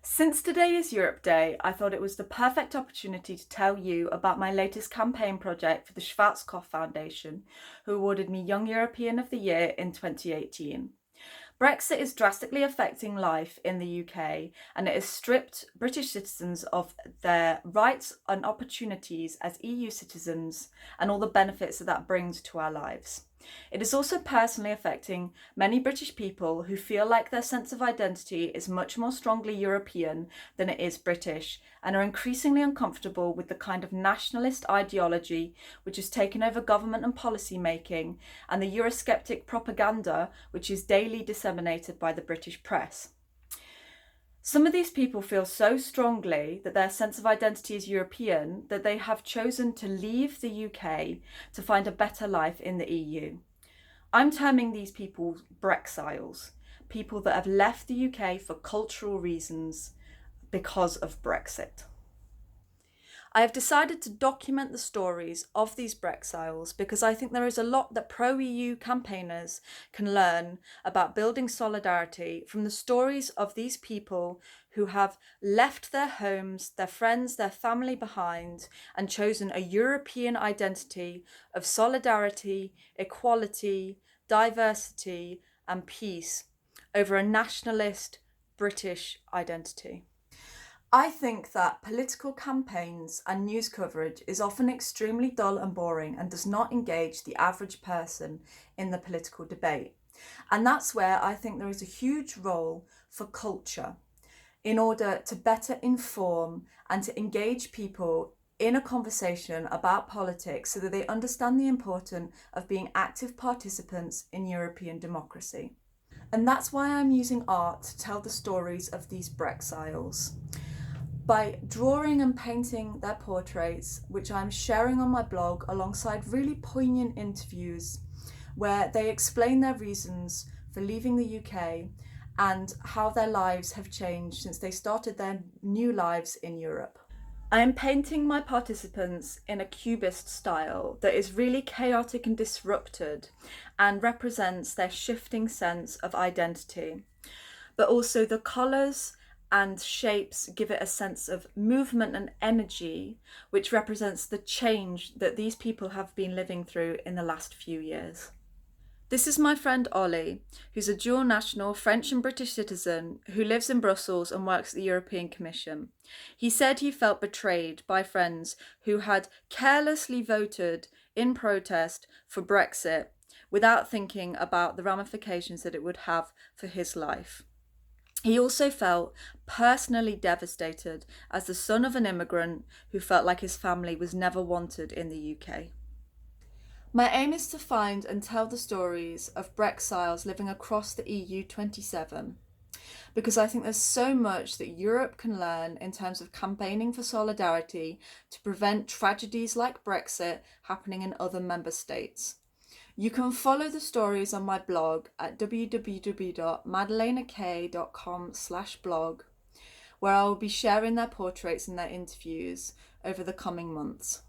Since today is Europe Day, I thought it was the perfect opportunity to tell you about my latest campaign project for the Schwarzkopf Foundation, who awarded me Young European of the Year in 2018. Brexit is drastically affecting life in the UK, and it has stripped British citizens of their rights and opportunities as EU citizens and all the benefits that brings to our lives. It is also personally affecting many British people who feel like their sense of identity is much more strongly European than it is British, and are increasingly uncomfortable with the kind of nationalist ideology which has taken over government and policy making, and the Eurosceptic propaganda which is daily disseminated by the British press. Some of these people feel so strongly that their sense of identity is European that they have chosen to leave the UK to find a better life in the EU. I'm terming these people Brexiles, people that have left the UK for cultural reasons because of Brexit. I have decided to document the stories of these Brexiles because I think there is a lot that pro-EU campaigners can learn about building solidarity from the stories of these people who have left their homes, their friends, their family behind and chosen a European identity of solidarity, equality, diversity and peace over a nationalist British identity. I think that political campaigns and news coverage is often extremely dull and boring and does not engage the average person in the political debate. And that's where I think there is a huge role for culture in order to better inform and to engage people in a conversation about politics so that they understand the importance of being active participants in European democracy. And that's why I'm using art to tell the stories of these Brexiles. By drawing and painting their portraits, which I'm sharing on my blog alongside really poignant interviews where they explain their reasons for leaving the UK and how their lives have changed since they started their new lives in Europe. I am painting my participants in a cubist style that is really chaotic and disrupted and represents their shifting sense of identity, but also the colours and shapes give it a sense of movement and energy, which represents the change that these people have been living through in the last few years. This is my friend Ollie, who's a dual national French and British citizen who lives in Brussels and works at the European Commission. He said he felt betrayed by friends who had carelessly voted in protest for Brexit without thinking about the ramifications that it would have for his life. He also felt personally devastated as the son of an immigrant who felt like his family was never wanted in the UK. My aim is to find and tell the stories of Brexiles living across the EU 27, because I think there's so much that Europe can learn in terms of campaigning for solidarity to prevent tragedies like Brexit happening in other member states. You can follow the stories on my blog at www.madeleinak.com/blog, where I will be sharing their portraits and their interviews over the coming months.